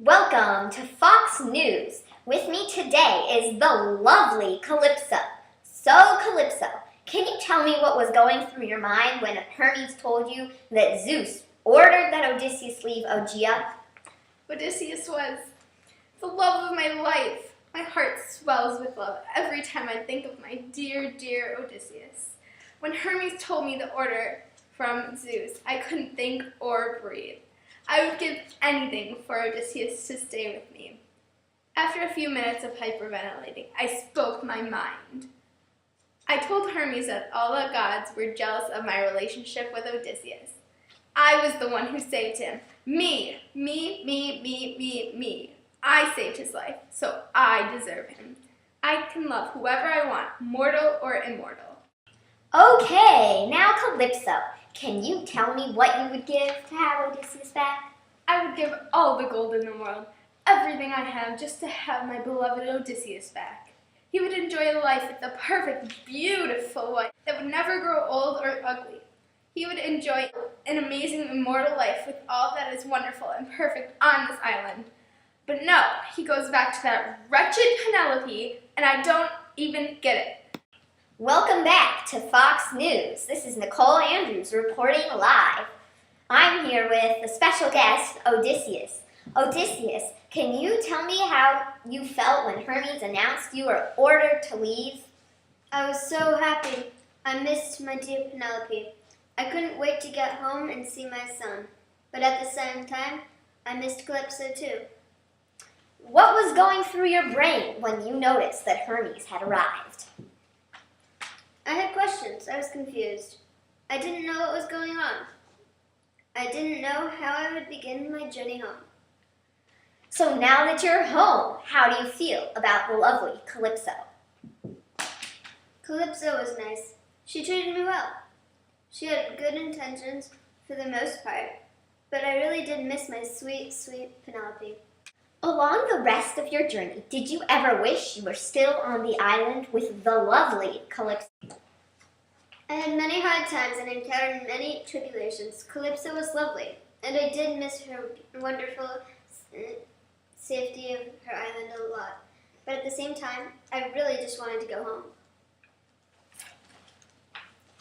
Welcome to Fox News. With me today is the lovely Calypso. So, Calypso, can you tell me what was going through your mind when Hermes told you that Zeus ordered that Odysseus leave Ogygia? Odysseus was the love of my life. My heart swells with love every time I think of my dear, dear Odysseus. When Hermes told me the order from Zeus, I couldn't think or breathe. I would give anything for Odysseus to stay with me. After a few minutes of hyperventilating, I spoke my mind. I told Hermes that all the gods were jealous of my relationship with Odysseus. I was the one who saved him. Me. I saved his life, so I deserve him. I can love whoever I want, mortal or immortal. Okay, now Calypso, can you tell me what you would give to have Odysseus back? I would give all the gold in the world, everything I have, just to have my beloved Odysseus back. He would enjoy a life with a perfect, beautiful wife that would never grow old or ugly. He would enjoy an amazing, immortal life with all that is wonderful and perfect on this island. But no, he goes back to that wretched Penelope, and I don't even get it. Welcome back to Fox News. This is Nicole A reporting live. I'm here with a special guest, Odysseus. Odysseus, can you tell me how you felt when Hermes announced you were ordered to leave? I was so happy. I missed my dear Penelope. I couldn't wait to get home and see my son. But at the same time, I missed Calypso too. What was going through your brain when you noticed that Hermes had arrived? I had questions. I was confused. I didn't know what was going on. I didn't know how I would begin my journey home. So now that you're home, how do you feel about the lovely Calypso? Calypso was nice. She treated me well. She had good intentions for the most part, but I really did miss my sweet, sweet Penelope. Along the rest of your journey, did you ever wish you were still on the island with the lovely Calypso? I had many hard times and encountered many tribulations. Calypso was lovely, and I did miss her wonderful safety of her island a lot. But at the same time, I really just wanted to go home.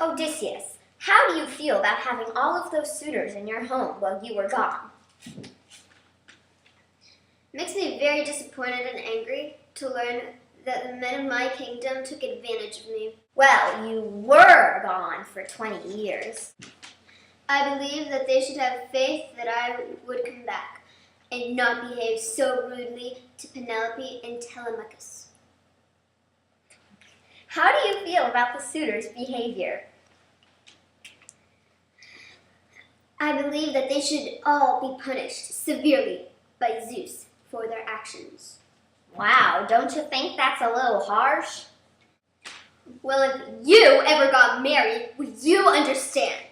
Odysseus, how do you feel about having all of those suitors in your home while you were gone? It makes me very disappointed and angry to learn that the men of my kingdom took advantage of me. Well, you were gone for 20 years. I believe that they should have faith that I would come back and not behave so rudely to Penelope and Telemachus. How do you feel about the suitors' behavior? I believe that they should all be punished severely by Zeus for their actions. Wow, don't you think that's a little harsh? Well, if you ever got married, would you understand?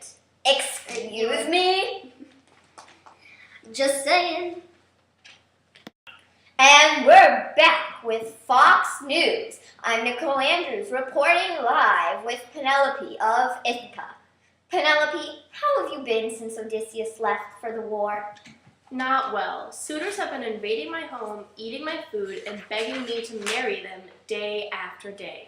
Excuse me? Just saying. And we're back with Fox News. I'm Nicole Andrews reporting live with Penelope of Ithaca. Penelope, how have you been since Odysseus left for the war? Not well. Suitors have been invading my home, eating my food, and begging me to marry them day after day.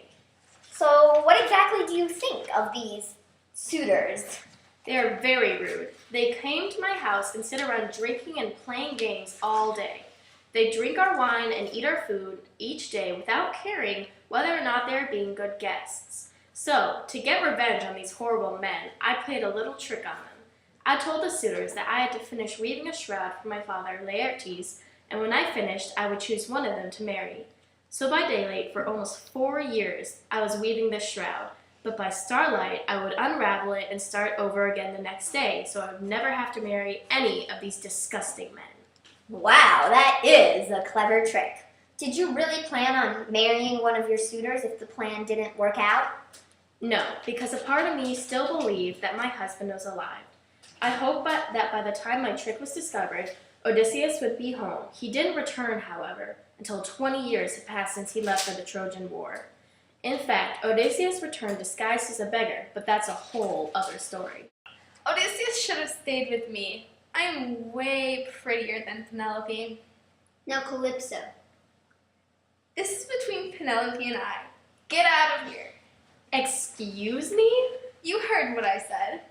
So what exactly do you think of these suitors? They are very rude. They came to my house and sit around drinking and playing games all day. They drink our wine and eat our food each day without caring whether or not they are being good guests. So, to get revenge on these horrible men, I played a little trick on them. I told the suitors that I had to finish weaving a shroud for my father, Laertes, and when I finished, I would choose one of them to marry. So by daylight, for almost 4 years, I was weaving this shroud, but by starlight, I would unravel it and start over again the next day, so I would never have to marry any of these disgusting men. Wow, that is a clever trick. Did you really plan on marrying one of your suitors if the plan didn't work out? No, because a part of me still believed that my husband was alive. I hoped that by the time my trick was discovered, Odysseus would be home. He didn't return, however, until 20 years had passed since he left for the Trojan War. In fact, Odysseus returned disguised as a beggar, but that's a whole other story. Odysseus should have stayed with me. I am way prettier than Penelope. Now Calypso. This is between Penelope and I. Get out of here. Excuse me? You heard what I said.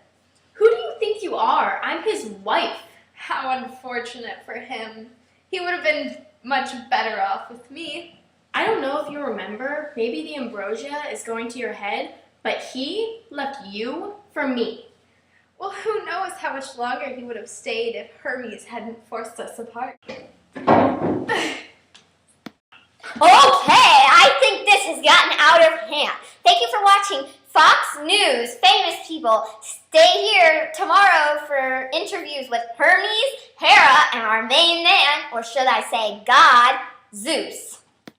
Who do you think you are? I'm his wife. How unfortunate for him. He would have been much better off with me. I don't know if you remember, maybe the ambrosia is going to your head, but he left you for me. Well, who knows how much longer he would have stayed if Hermes hadn't forced us apart. Okay, I think this has gotten out of hand. Thank you for watching Fox News Famous People. Stay here tomorrow for interviews with Hermes, Hera, and our main man, or should I say God, Zeus.